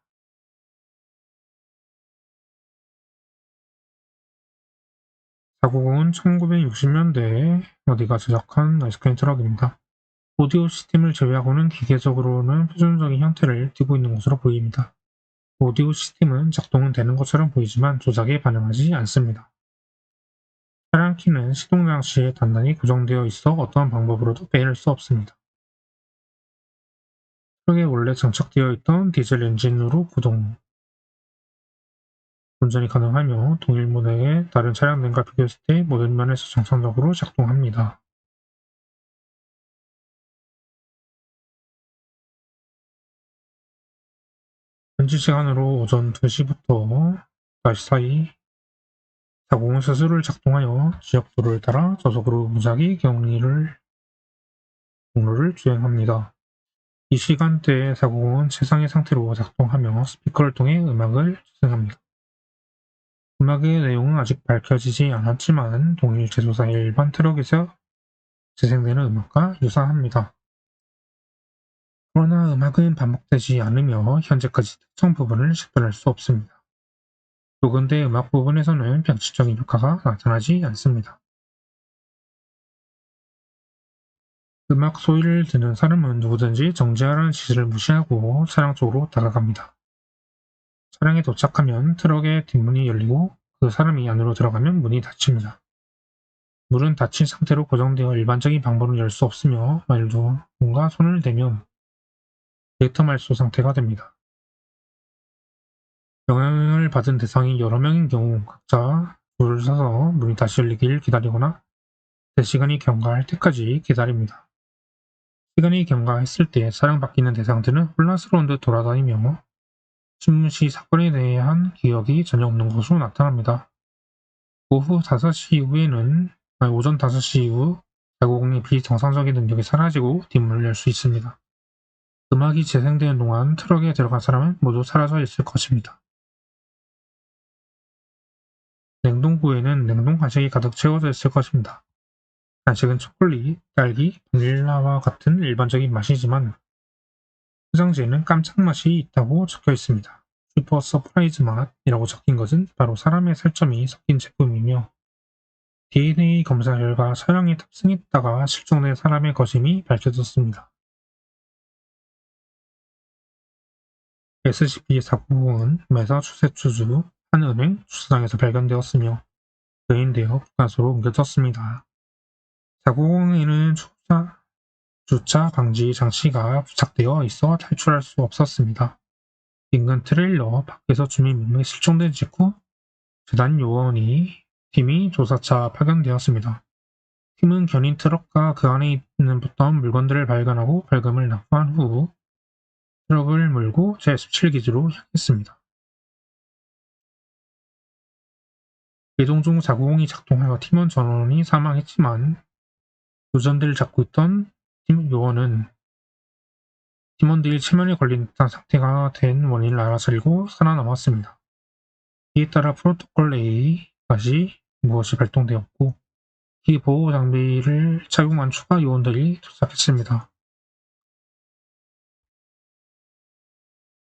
490은 1960년대에 어디가 제작한 아이스크림 트럭입니다. 오디오 시스템을 제외하고는 기계적으로는 표준적인 형태를 띠고 있는 것으로 보입니다. 오디오 시스템은 작동은 되는 것처럼 보이지만 조작에 반응하지 않습니다. 차량 키는 시동 장치에 단단히 고정되어 있어 어떠한 방법으로도 빼낼 수 없습니다. 트럭에 원래 장착되어 있던 디젤 엔진으로 구동, 운전이 가능하며 동일 모델의 다른 차량들과 비교했을 때 모든 면에서 정상적으로 작동합니다. 현지 시간으로 오전 2시부터 4시 사이 490은 스스로를 작동하여 지역 도로를 따라 저속으로 무작위 경로를 주행합니다. 이 시간대에 490은 최상의 상태로 작동하며 스피커를 통해 음악을 재생합니다. 음악의 내용은 아직 밝혀지지 않았지만 동일 제조사의 일반 트럭에서 재생되는 음악과 유사합니다. 그러나 음악은 반복되지 않으며 현재까지 특정 부분을 식별할 수 없습니다. 요근대 음악 부분에서는 변칙적인 효과가 나타나지 않습니다. 음악 소리를 듣는 사람은 누구든지 정지하라는 지시를 무시하고 차량 쪽으로 다가갑니다. 차량에 도착하면 트럭의 뒷문이 열리고 그 사람이 안으로 들어가면 문이 닫힙니다. 문은 닫힌 상태로 고정되어 일반적인 방법은 열 수 없으며 만일 누군가 손을 대면 데이터 말소 상태가 됩니다. 영향을 받은 대상이 여러 명인 경우 각자 줄을 서서 문이 다시 열리길 기다리거나 대시간이 경과할 때까지 기다립니다. 시간이 경과했을 때 차량 바뀌는 대상들은 혼란스러운 듯 돌아다니며 신문시 사건에 대한 기억이 전혀 없는 것으로 나타납니다. 오후 5시 이후에는 오전 5시 이후 490의 비정상적인 능력이 사라지고 뒷문을 열 수 있습니다. 음악이 재생되는 동안 트럭에 들어간 사람은 모두 사라져 있을 것입니다. 냉동고에는 냉동 간식이 가득 채워져 있을 것입니다. 간식은 초콜릿, 딸기, 바닐라와 같은 일반적인 맛이지만 포장지에는 깜짝 맛이 있다고 적혀 있습니다. 슈퍼 서프라이즈 맛이라고 적힌 것은 바로 사람의 살점이 섞인 제품이며 DNA 검사 결과 차량에 탑승했다가 실종된 사람의 것임이 밝혀졌습니다. SCP-490은 매사추세츠주 한 은행 주차장에서 발견되었으며 그인되어 북한소로 옮겨졌습니다. 490에는 주차 방지 장치가 부착되어 있어 탈출할 수 없었습니다. 인근 트레일러 밖에서 주민 몇 명이 실종된 직후 재단 요원이 팀이 조사차 파견되었습니다. 팀은 견인 트럭과 그 안에 있는 붙던 물건들을 발견하고 벌금을 납부한 후 트럭을 몰고 제17기지로 향했습니다. 이동 중 490이 작동하여 팀원 전원이 사망했지만 요전들을 잡고 있던 팀 요원은 팀원들이 체면에 걸린 듯한 상태가 된 원인을 알아차리고 살아남았습니다. 이에 따라 프로토콜 A까지 무엇이 발동되었고 이 보호 장비를 착용한 추가 요원들이 도착했습니다.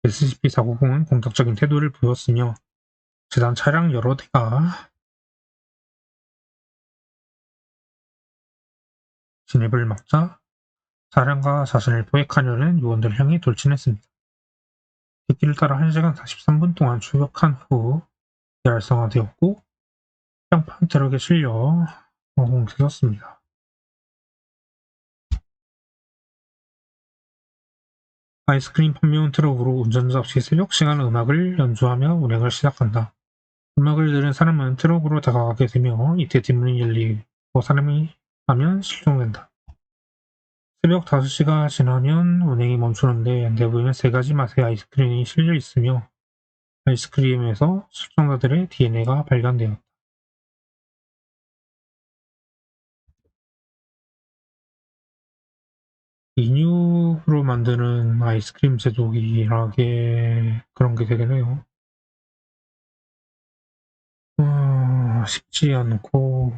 SCP-490은 공격적인 태도를 보였으며 재단 차량 여러 대가 진입을 막자 차량과 자신을 포획하려는 요원들을 향해 돌진했습니다. 뒷길을 따라 1시간 43분 동안 추격한 후 대활성화되었고 평판 트럭에 실려 공격했습니다. 아이스크림 판매용 트럭으로 운전자 없이 새벽 시간 음악을 연주하며 운행을 시작한다. 음악을 들은 사람은 트럭으로 다가가게 되며 이때 뒷문이 열리고 사람이 하면 실종된다. 새벽 5시가 지나면 운행이 멈추는데 내부에는 3가지 맛의 아이스크림이 실려 있으며 아이스크림에서 실종자들의 DNA가 발견되었다. 인육으로 만드는 아이스크림 제조기라게 그런 게 되겠네요. 쉽지 않고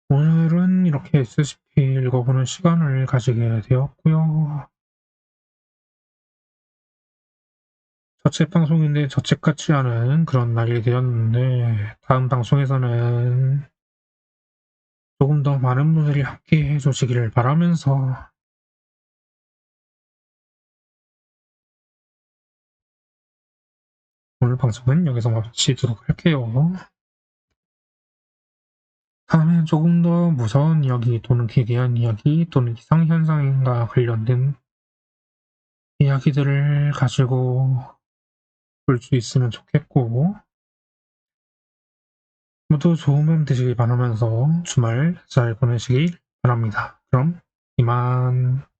오늘은 이렇게 SCP 읽어보는 시간을 가지게 되었고요. 저책 방송인데 저책 같지 않은 그런 날이 되었는데 다음 방송에서는 조금 더 많은 분들이 함께 해주시기를 바라면서 오늘 방송은 여기서 마치도록 할게요. 다음엔 조금 더 무서운 이야기 또는 기괴한 이야기 또는 이상현상과 관련된 이야기들을 가지고 볼 수 있으면 좋겠고 모두 좋은 밤 되시길 바라면서 주말 잘 보내시길 바랍니다. 그럼 이만.